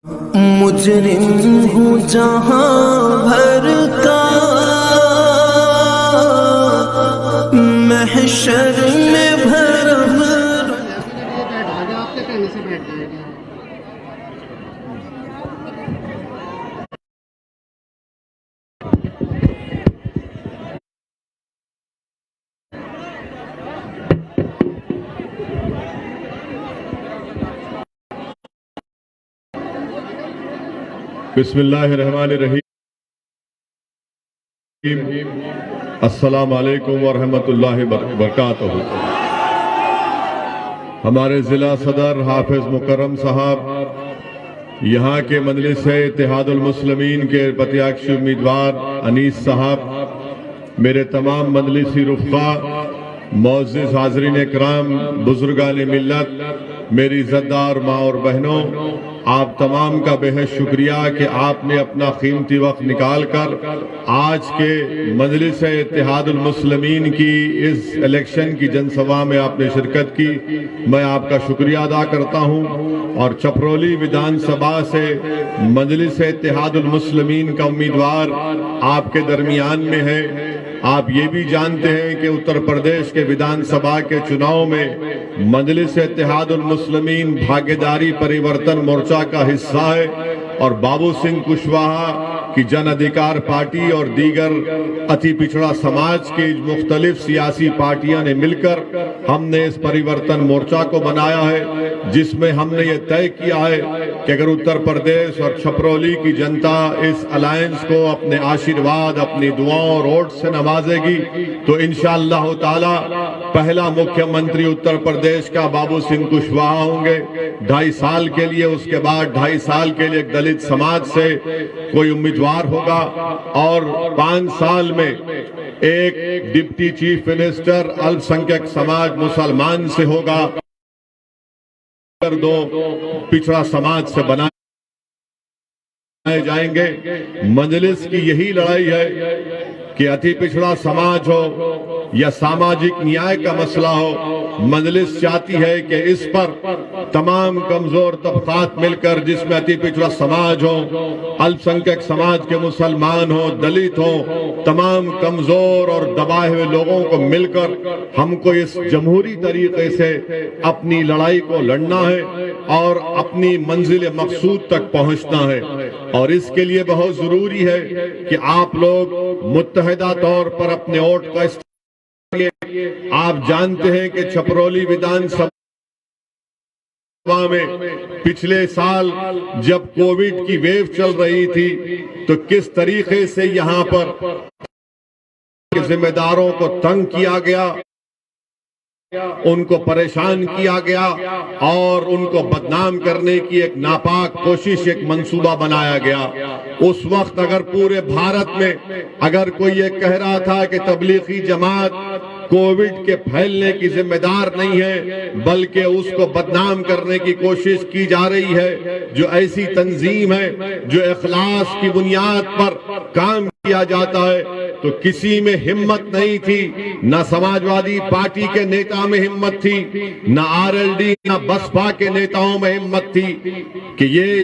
मुजरिम हूँ जहाँ भर का, महशर में भरम। बिस्मिल्लाहिर्रहमानिर्रहीम। अस्सलाम वालेकुम व रहमतुल्लाहि व बरकातहू। हमारे ज़िला सदर हाफिज मुकर्रम साहब, यहाँ के मजलिस इत्तेहादुल मुस्लिमीन के प्रत्याशी उम्मीदवार अनीस साहब, मेरे तमाम मजलिसी रुफ़ा, मुअज़्ज़िज़ हाज़रीन इकराम, बुजुर्गान मिल्लत, मेरी इज़्ज़तदार माँ और बहनों, आप तमाम का बेहद शुक्रिया कि आपने अपना कीमती वक्त निकाल कर आज के मजलिस इत्तेहादुल मुस्लिमीन की इस इलेक्शन की जनसभा में आपने शिरकत की। मैं आपका शुक्रिया अदा करता हूं। और चपरोली विधानसभा से मजलिस इत्तेहादुल मुस्लिमीन का उम्मीदवार आपके दरमियान में है। आप ये भी जानते हैं कि उत्तर प्रदेश के विधानसभा के चुनाव में मजलिस इत्तेहादुल मुस्लिमीन भागीदारी परिवर्तन मोर्चा का हिस्सा है और बाबू सिंह कुशवाहा की जन अधिकार पार्टी और दीगर अति पिछड़ा समाज की मुख्तलिफ सियासी पार्टियां ने मिलकर हमने इस परिवर्तन मोर्चा को बनाया है, जिसमें हमने ये तय किया है कि अगर उत्तर प्रदेश और छपरौली की जनता इस अलायंस को अपने आशीर्वाद, अपनी दुआओं और वोट से नवाजेगी तो इंशाअल्लाह ताला पहला मुख्यमंत्री उत्तर प्रदेश का बाबू सिंह कुशवाहा होंगे 2.5 साल के लिए। उसके बाद 2.5 साल के लिए एक दलित समाज से कोई उम्मीदवार होगा और 5 साल में एक डिप्टी चीफ मिनिस्टर अल्पसंख्यक समाज मुसलमान से होगा, 2 पिछड़ा समाज से बनाए जाएंगे। मजलिस की यही लड़ाई है कि अति पिछड़ा समाज हो या सामाजिक न्याय का मसला हो, मजलिस चाहती है कि इस पर तमाम कमजोर तबकात मिलकर, जिसमें अति पिछड़ा समाज हो, अल्पसंख्यक समाज के मुसलमान हो, दलित हो, तमाम कमजोर और दबाए हुए लोगों को मिलकर हमको इस जमहूरी तरीके से अपनी लड़ाई को लड़ना है और अपनी मंजिल मकसूद तक पहुंचना है। और इसके लिए बहुत जरूरी है कि आप लोग मुत्तहिदा तौर पर अपने वोट का इस्तेमाल करिए। आप जानते हैं कि छपरौली विधानसभा में पिछले साल जब कोविड की वेव चल रही थी तो किस तरीके से यहां पर जिम्मेदारों को तंग किया गया, उनको परेशान किया गया और उनको बदनाम करने की एक नापाक कोशिश, एक मंसूबा बनाया गया। उस वक्त अगर पूरे भारत में अगर कोई ये कह रहा था कि तबलीगी जमात कोविड के फैलने की जिम्मेदार नहीं है बल्कि उसको बदनाम करने की कोशिश की जा रही है, जो ऐसी तंजीम है जो इखलास की बुनियाद पर काम किया जाता है, तो किसी में हिम्मत नहीं थी। न समाजवादी पार्टी के नेता में हिम्मत थी, न आरएलडी न बसपा के नेताओं में हिम्मत थी कि ये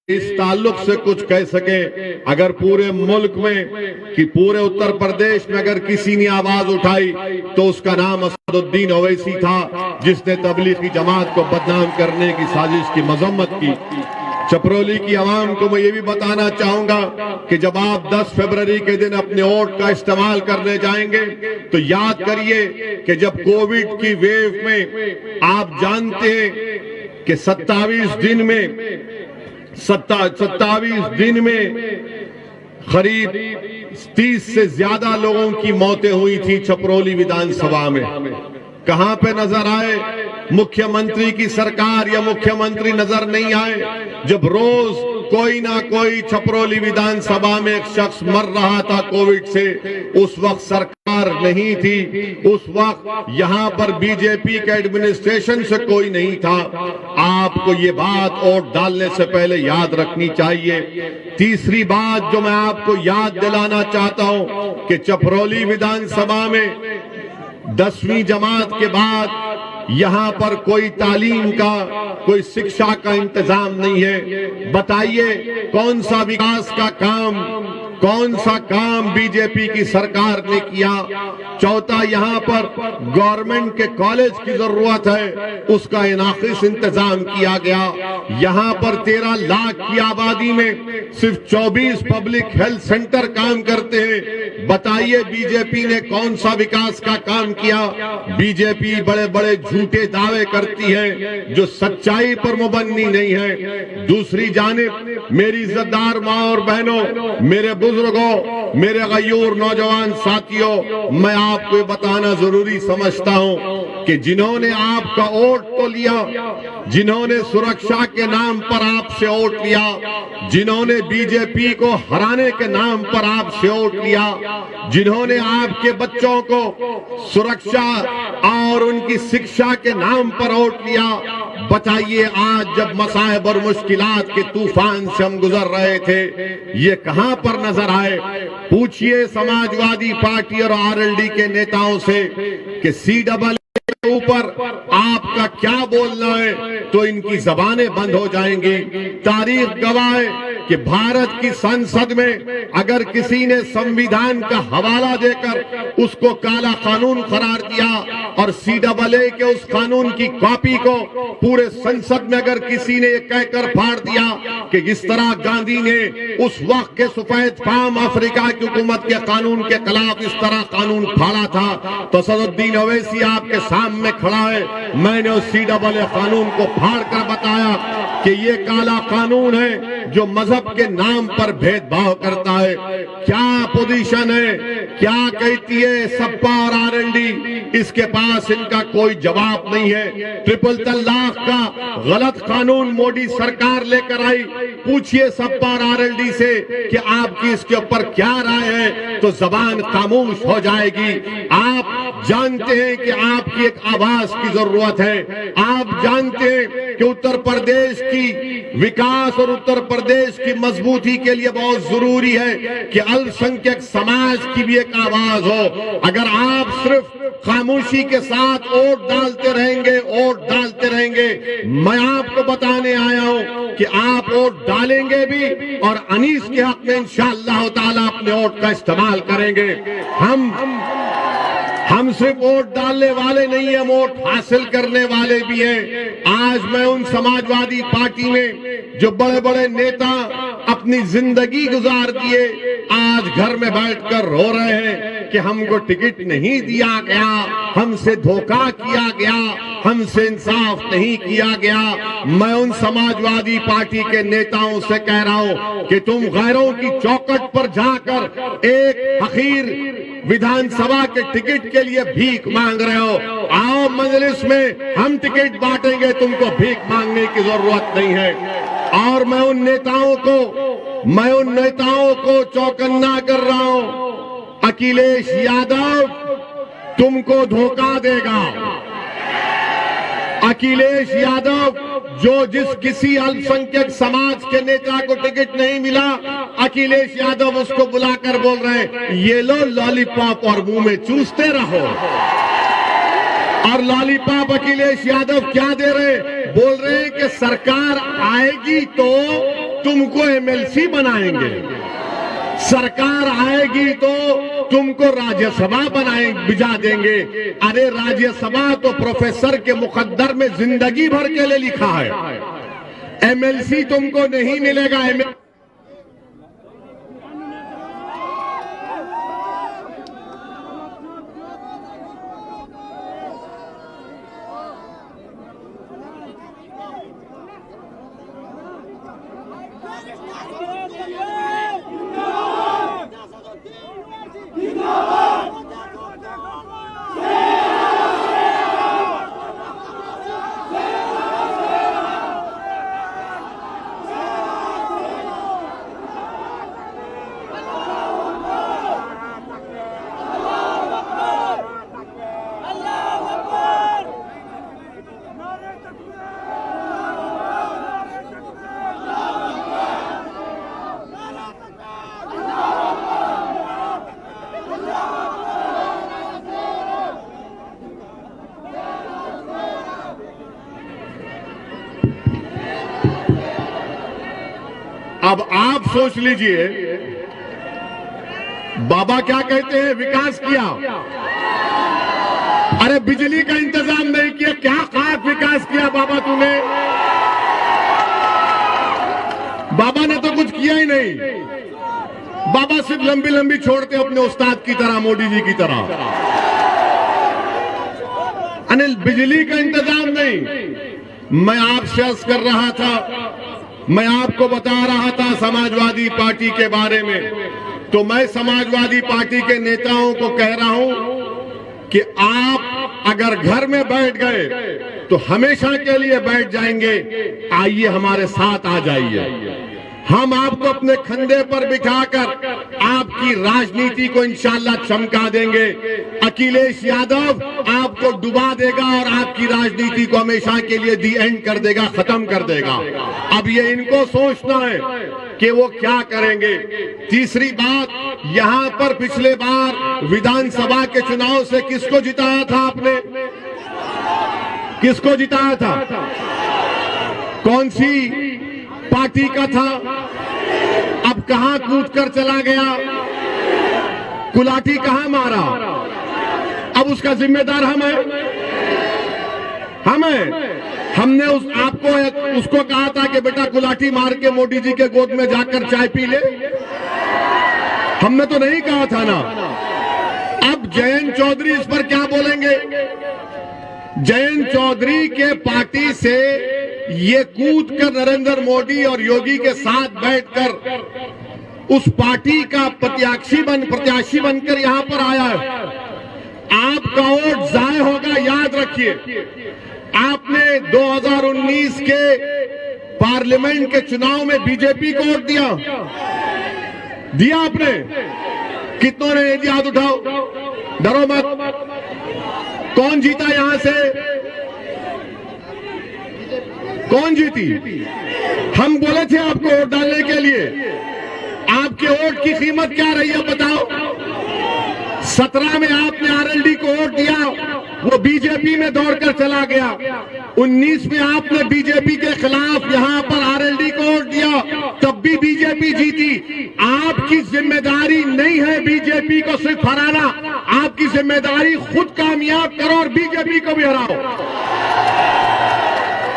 इस ताल्लुक से कुछ कह सके। अगर पूरे मुल्क में कि पूरे उत्तर प्रदेश में अगर किसी ने आवाज उठाई तो उसका नाम असदुद्दीन ओवैसी था, जिसने तबलीगी जमात को बदनाम करने की साजिश की मजम्मत की। चपरोली की आवाम को मैं ये भी बताना चाहूंगा कि जब आप 10 फरवरी के दिन अपने वोट का इस्तेमाल करने जाएंगे तो याद करिए कि जब कोविड की वेव में आप जानते हैं कि 27 दिन में करीब 30 से ज्यादा लोगों की मौतें हुई थी छपरौली विधानसभा में। कहां पे नजर आए मुख्यमंत्री की सरकार या मुख्यमंत्री नजर नहीं आए जब रोज कोई ना कोई छपरौली विधानसभा में एक शख्स मर रहा था कोविड से। उस वक्त सरकार नहीं थी, उस वक्त यहां पर बीजेपी के एडमिनिस्ट्रेशन से कोई नहीं था। आपको ये बात वोट डालने से पहले याद रखनी चाहिए। तीसरी बात जो मैं आपको याद दिलाना चाहता हूं कि छपरौली विधानसभा में 10वीं जमात के बाद यहाँ पर कोई तालीम का, कोई शिक्षा का इंतजाम नहीं है। बताइए कौन सा विकास का काम, कौन सा काम बीजेपी की सरकार ने किया। चौथा, यहाँ पर गवर्नमेंट के कॉलेज की जरूरत है, उसका नाकिस इंतजाम किया गया। यहाँ पर 13 लाख की आबादी में सिर्फ 24 पब्लिक हेल्थ सेंटर काम करते हैं। बताइए बीजेपी ने कौन सा विकास का काम किया। बीजेपी बड़े बड़े झूठे दावे करती है जो सच्चाई पर मुबन्नी नहीं है। दूसरी जानिब मेरी इज्जतदार माँ और बहनों, मेरे बुजुर्गों, मेरे गयूर नौजवान साथियों, मैं आपको ये बताना जरूरी समझता हूं कि जिन्होंने आपका वोट तो लिया, जिन्होंने सुरक्षा के नाम पर आपसे वोट लिया, जिन्होंने बीजेपी को हराने के नाम पर आपसे वोट लिया, जिन्होंने आपके बच्चों को सुरक्षा और उनकी शिक्षा के नाम पर वोट लिया, बताइए आज जब मसाइब और मुश्किलात के तूफान से हम गुजर रहे थे, ये कहां पर नजर आए। पूछिए समाजवादी पार्टी और आरएलडी के नेताओं से कि CAA के ऊपर आपका क्या बोलना है, तो इनकी जबानें बंद हो जाएंगी। तारीख गवाह है कि भारत की संसद में अगर किसी ने संविधान का हवाला देकर उसको काला कानून करार दिया और CAA के उस कानून की कॉपी को पूरे संसद में अगर किसी ने कहकर फाड़ दिया कि जिस तरह गांधी ने उस वक्त के सफेद फाम अफ्रीका की हुकूमत के कानून के खिलाफ इस तरह कानून फाड़ा था, तो सदुद्दीन ओवैसी आपके सामने खड़ा है। मैंने उस CAA कानून को फाड़ कर बताया कि ये काला कानून है जो मजहब के नाम पर भेदभाव करता है। क्या पोजीशन है, क्या कहती है सपा और आरएलडी, इसके पास इनका कोई जवाब नहीं है। ट्रिपल तलाक का गलत कानून मोदी सरकार लेकर आई। पूछिए सपा और आरएलडी से कि आपकी इसके ऊपर क्या राय है, तो जबान खामोश हो जाएगी। आप जानते हैं कि आपकी एक आवाज की जरूरत है। आप जानते हैं कि उत्तर प्रदेश की विकास और उत्तर प्रदेश की मजबूती के लिए बहुत जरूरी है कि अल्पसंख्यक समाज की भी एक आवाज हो। अगर आप सिर्फ खामोशी के साथ वोट डालते रहेंगे, वोट डालते रहेंगे, मैं आपको बताने आया हूं कि आप वोट डालेंगे भी और अनीस के हक में इंशाअल्लाह ताला अपने वोट का इस्तेमाल करेंगे। हम सिर्फ वोट डालने वाले नहीं है, वोट हासिल करने वाले भी हैं। आज मैं उन समाजवादी पार्टी में जो बड़े बड़े नेता अपनी जिंदगी गुजार दिए, आज घर में बैठकर रो रहे हैं कि हमको टिकट नहीं दिया गया, हमसे धोखा किया गया, हमसे इंसाफ नहीं किया गया। मैं उन समाजवादी पार्टी के नेताओं से कह रहा हूं कि तुम गैरों की चौखट पर जाकर एक हकीर विधानसभा के टिकट के लिए भीख मांग रहे हो। आओ मजलिस में हम टिकट बांटेंगे, तुमको भीख मांगने की जरूरत नहीं है। और मैं उन नेताओं को चौकन्ना कर रहा हूं, अखिलेश यादव तुमको धोखा देगा। अखिलेश यादव जिस किसी अल्पसंख्यक समाज के नेता को टिकट नहीं मिला, अखिलेश यादव उसको बुलाकर बोल रहे हैं ये लो लॉलीपॉप और मुंह में चूसते रहो। और लॉलीपॉप अखिलेश यादव क्या दे रहे, बोल रहे हैं कि सरकार आएगी तो तुमको MLC बनाएंगे, सरकार आएगी तो तुमको राज्यसभा भिजा देंगे। अरे राज्यसभा तो प्रोफेसर के मुकद्दर में जिंदगी भर के लिए लिखा है, MLC तुमको नहीं मिलेगा। अब आप सोच लीजिए, बाबा क्या कहते हैं, विकास किया। अरे बिजली का इंतजाम नहीं किया, क्या खाक विकास किया बाबा तूने? बाबा ने तो कुछ किया ही नहीं। बाबा सिर्फ लंबी लंबी छोड़ते अपने उस्ताद की तरह, मोदी जी की तरह। अनिल, बिजली का इंतजाम नहीं। मैं आपसे अर्ज कर रहा था, मैं आपको बता रहा था समाजवादी पार्टी के बारे में, तो मैं समाजवादी पार्टी के नेताओं को कह रहा हूं कि आप अगर घर में बैठ गए तो हमेशा के लिए बैठ जाएंगे। आइए हमारे साथ आ जाइए, हम आपको अपने कंधे पर बिठाकर आपकी राजनीति को इंशाल्लाह चमका देंगे। अखिलेश यादव आपको डुबा देगा और आपकी राजनीति को हमेशा के लिए दी एंड कर देगा, खत्म कर देगा। अब ये इनको सोचना है कि वो क्या करेंगे। तीसरी बात, यहां पर पिछले बार विधानसभा के चुनाव से किसको जिताया था आपने? किसको जिताया था? कौन सी पार्टी का था? अब कहां कूद कर चला गया? कुलाटी कहां मारा? अब उसका जिम्मेदार हम हैं। हमने आपको उसको कहा था कि बेटा कुलाटी मार के मोदी जी के गोद में जाकर चाय पी ले। हमने तो नहीं कहा था ना। अब जयंत चौधरी इस पर क्या बोलेंगे? जयंत चौधरी के पार्टी से ये कूद कर नरेंद्र मोदी और योगी के साथ बैठकर उस पार्टी का प्रत्याशी बनकर यहां पर आया है। आपका वोट जाया होगा, याद रखिए। आपने 2019 के पार्लियामेंट के चुनाव में बीजेपी को वोट दिया आपने? कितनों ने यदि हाथ उठाओ, डरो मत। कौन जीता यहां से? कौन जीती? हम बोले थे आपको वोट डालने के लिए। आपके वोट की कीमत क्या रही है बताओ? 17 में आपने आरएलडी को वोट दिया, वो बीजेपी में दौड़कर चला गया। 19 में आपने बीजेपी के खिलाफ यहां पर आरएलडी को वोट दिया, तब भी बीजेपी जीती। आपकी जिम्मेदारी नहीं है बीजेपी को सिर्फ हराना, आपकी जिम्मेदारी खुद कामयाब करो और बीजेपी को भी हराओ।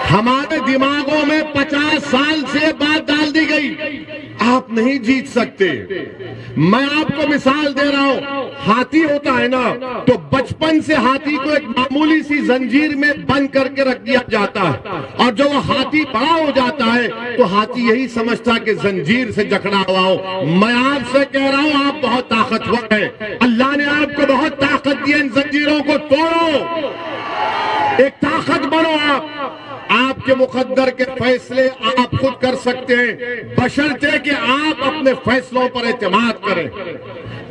हमारे दिमागों में 50 साल से बात डाल दी गई, आप नहीं जीत सकते। मैं आपको मिसाल दे रहा हूं, हाथी होता है ना, तो बचपन से हाथी को एक मामूली सी जंजीर में बंद करके रख दिया जाता है, और जब वो हाथी बड़ा हो जाता है तो हाथी यही समझता कि जंजीर से जकड़ा हुआ हो। मैं आपसे कह रहा हूं, आप बहुत ताकतवर हैं। अल्लाह ने आपको बहुत ताकत दी है, इन जंजीरों को तोड़ो, एक ताकत बनो। आपके मुकद्दर के फैसले आप खुद कर सकते हैं, बशर्ते कि आप अपने फैसलों पर एतमाद करें,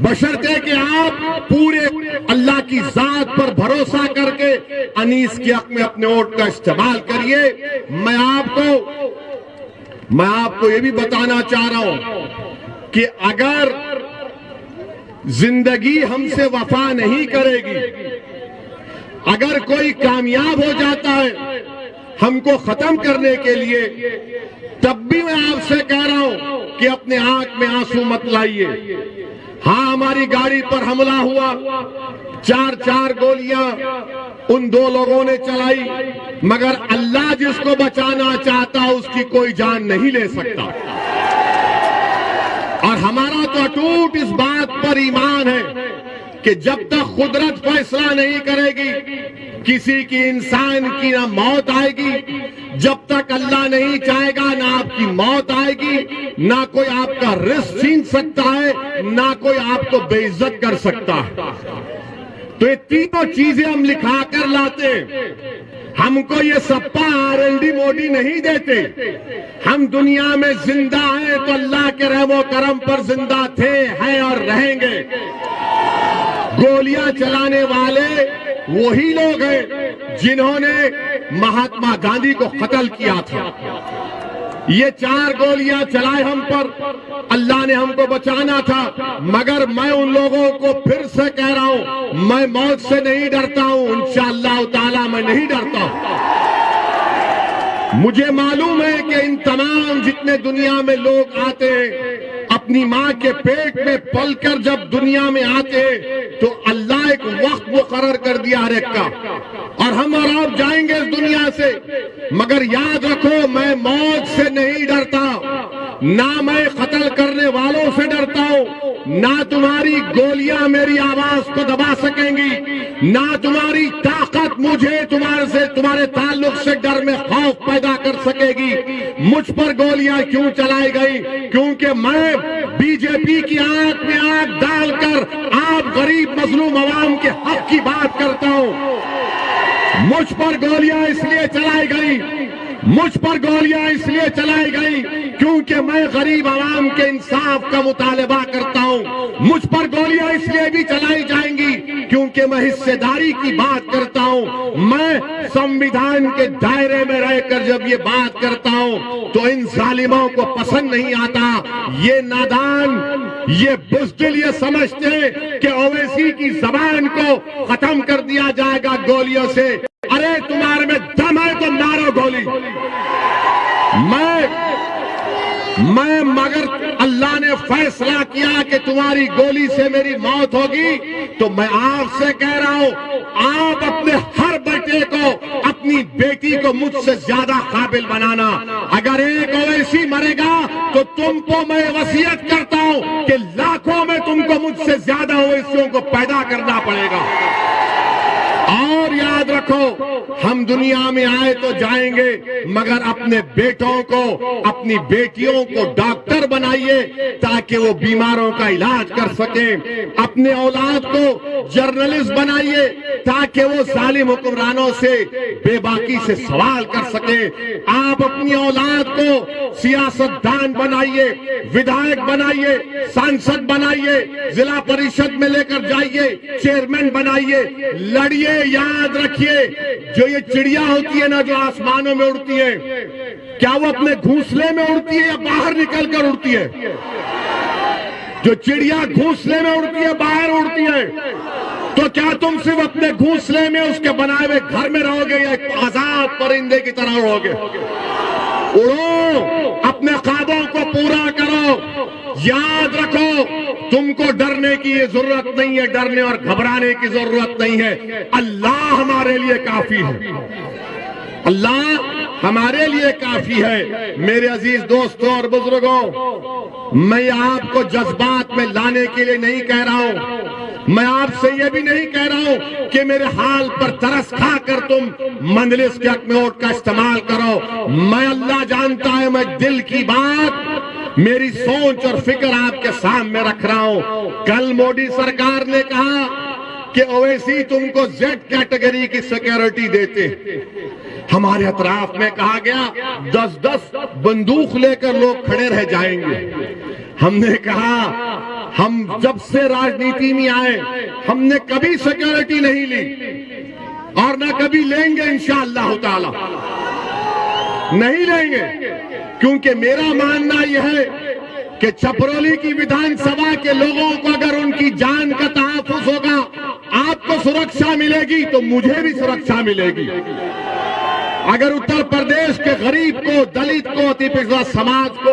बशर्ते कि आप पूरे अल्लाह की जात पर भरोसा करके अनीस के हक में अपने वोट का इस्तेमाल करिए। मैं आपको ये भी बताना चाह रहा हूं कि अगर जिंदगी हमसे वफा नहीं करेगी, अगर कोई कामयाब हो जाता है हमको खत्म करने के लिए, तब भी मैं आपसे कह रहा हूं कि अपने आंख में आंसू मत लाइए। हां, हमारी गाड़ी पर हमला हुआ, 4 गोलियां उन 2 लोगों ने चलाई, मगर अल्लाह जिसको बचाना चाहता उसकी कोई जान नहीं ले सकता। और हमारा तो अटूट इस बात पर ईमान है कि जब तक कुदरत फैसला नहीं करेगी, किसी की इंसान की ना मौत आएगी, जब तक अल्लाह नहीं चाहेगा ना आपकी मौत आएगी, ना कोई आपका रिस्क छीन सकता है, ना कोई आपको बेइज्जत कर सकता है। तो ये तीनों चीजें हम लिखा कर लाते हैं। हमको ये सप्पा आरएलडी मोदी नहीं देते। हम दुनिया में जिंदा हैं तो अल्लाह के रहमो करम पर जिंदा थे, हैं और रहेंगे। गोलियां चलाने वाले वही लोग हैं जिन्होंने महात्मा गांधी को कत्ल किया था। ये 4 गोलियां चलाए हम पर, अल्लाह ने हमको बचाना था, मगर मैं उन लोगों को फिर से कह रहा हूं, मैं मौत से नहीं डरता हूं, इंशाअल्लाह ताला मैं नहीं डरता हूं। मुझे मालूम है कि इन तमाम जितने दुनिया में लोग आते हैं, अपनी माँ के पेट में पलकर जब दुनिया में आते हैं तो अल्लाह एक वक्त मुकर्रर कर दिया हर एक का, और हम और आप जाएंगे इस दुनिया से। मगर याद रखो, मैं मौत से नहीं डरता, ना मैं कत्ल करने वालों से डरता हूं, ना तुम्हारी गोलियां मेरी आवाज को दबा सकेंगी, ना तुम्हारी ताकत मुझे तुम्हारे ताल्लुक से डर में खौफ पैदा कर सकेगी। मुझ पर गोलियां क्यों चलाई गई? क्योंकि मैं बीजेपी की आंख में आंख डालकर आप गरीब मजलूम अवाम के हक की बात करता हूं। मुझ पर गोलियां इसलिए चलाई गई, मुझ पर गोलियां इसलिए चलाई गई क्योंकि मैं गरीब आवाम के इंसाफ का मुतालबा करता हूं। मुझ पर गोलियां इसलिए भी चलाई जाएंगी क्योंकि मैं हिस्सेदारी की बात करता हूं। मैं संविधान के दायरे में रहकर जब ये बात करता हूं तो इन जालिमों को पसंद नहीं आता। ये नादान, ये बुज़दिल ये समझते हैं कि ओवैसी की जबान को खत्म कर दिया जाएगा गोलियों से। अरे तुम्हारे में दम है तो मारो गोली। मैं मगर अल्लाह ने फैसला किया कि तुम्हारी गोली से मेरी मौत होगी, तो मैं आपसे कह रहा हूं, आप अपने हर बेटे को, अपनी बेटी को मुझसे ज्यादा काबिल बनाना। अगर एक ओवैसी मरेगा तो तुमको मैं वसीयत करता हूं कि लाखों में तुमको मुझसे ज्यादा ओवैसियों को पैदा करना पड़ेगा। और याद रखो, हम दुनिया में आए तो जाएंगे, मगर अपने बेटों को, अपनी बेटियों को डॉक्टर बनाइए ताकि वो बीमारों का इलाज कर सकें। अपने औलाद को जर्नलिस्ट बनाइए ताकि वो जालिम हुक्मरानों से बेबाकी से सवाल कर सकें। आप अपनी औलाद को सियासतदान बनाइए, विधायक बनाइए, सांसद बनाइए, जिला परिषद में लेकर जाइए, चेयरमैन बनाइए, लड़िए। याद रखिए, जो ये चिड़िया होती है ना, जो आसमानों में उड़ती है, क्या वो अपने घोंसले में उड़ती है या बाहर निकलकर उड़ती है? जो चिड़िया घोंसले में उड़ती है, बाहर उड़ती है, तो क्या तुम सिर्फ अपने घोंसले में उसके बनाए हुए घर में रहोगे या एक आजाद परिंदे की तरह उड़ोगे? उड़ो, अपने ख्वाबों को पूरा करो। याद रखो, तुमको डरने की ये जरूरत नहीं है, डरने और घबराने की जरूरत नहीं है। अल्लाह हमारे लिए काफी है, अल्लाह हमारे लिए काफी है। मेरे अजीज दोस्तों और बुजुर्गों, मैं आपको जज्बात में लाने के लिए नहीं कह रहा हूं, मैं आपसे ये भी नहीं कह रहा हूं कि मेरे हाल पर तरस खाकर तुम मंजलिस के हक में वोट का इस्तेमाल करो। मैं, अल्लाह जानता है, मैं दिल की बात, मेरी सोच और फिक्र आपके सामने रख रहा हूं। कल मोदी सरकार ने कहा कि ओवैसी तुमको जेड कैटेगरी की सिक्योरिटी देते। हमारे अतराफ में कहा गया 10-10 बंदूक लेकर लोग खड़े रह जाएंगे। हमने कहा, हम जब से राजनीति में आए हमने कभी सिक्योरिटी नहीं ली और ना कभी लेंगे, इंशाअल्लाह ताला नहीं लेंगे, क्योंकि मेरा मानना यह है कि छपरोली की विधानसभा के लोगों को अगर उनकी जान का तहफ्फुज़ होगा, आपको सुरक्षा मिलेगी तो मुझे भी सुरक्षा मिलेगी। अगर उत्तर प्रदेश के गरीब को, दलित को, अति पिछड़ा समाज को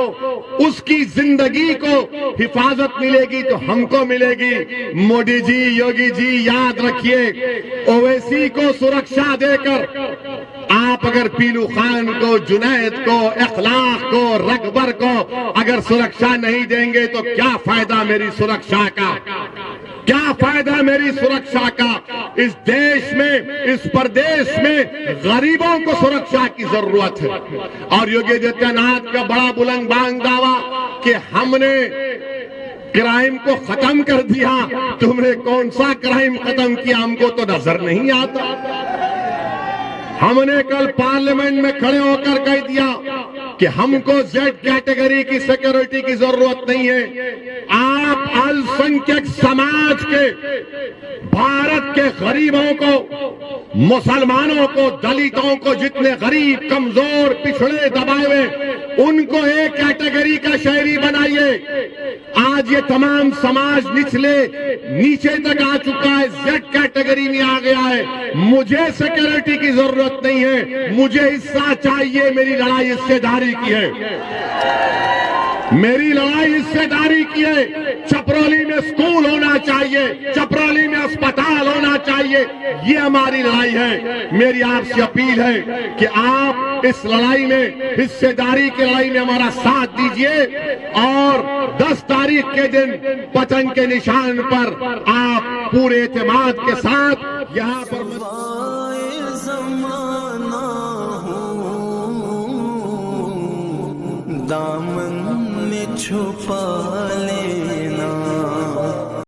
उसकी जिंदगी को हिफाजत मिलेगी तो हमको मिलेगी। मोदी जी, योगी जी, याद रखिए, ओवैसी को सुरक्षा देकर आप अगर पीलू खान को, जुनैद को, इखलाक को, रकबर को अगर सुरक्षा नहीं देंगे तो क्या फायदा मेरी सुरक्षा का? क्या फायदा मेरी सुरक्षा का? इस देश में, इस प्रदेश में गरीबों को सुरक्षा की जरूरत है। और योगी आदित्यनाथ का बड़ा बुलंद बांग दावा कि हमने क्राइम को खत्म कर दिया। तुमने कौन सा क्राइम खत्म किया? हमको तो नजर नहीं आता। हमने कल पार्लियामेंट में खड़े होकर कह दिया कि हमको जेड कैटेगरी की सिक्योरिटी की जरूरत नहीं है। आप अल्पसंख्यक समाज के, भारत के गरीबों को, मुसलमानों को, दलितों को, जितने गरीब, कमजोर, पिछड़े, दबाए हुए, उनको एक कैटेगरी का शहरी बनाइए। आज ये तमाम समाज नीचे तक आ चुका है, जेड कैटेगरी में आ गया है। मुझे सिक्योरिटी की जरूरत नहीं है, मुझे हिस्सा चाहिए। मेरी लड़ाई हिस्सेदारी की है, मेरी लड़ाई हिस्सेदारी की है। चपरौली में स्कूल होना चाहिए, चपरौली में अस्पताल होना चाहिए, ये हमारी लड़ाई है। मेरी आपसे अपील है कि आप इस लड़ाई में, हिस्सेदारी की लड़ाई में हमारा साथ दीजिए और 10 तारीख के दिन पतंग के निशान पर आप पूरे एतमाद के साथ यहाँ पर जमाना हूँ, दामन में छुपा ले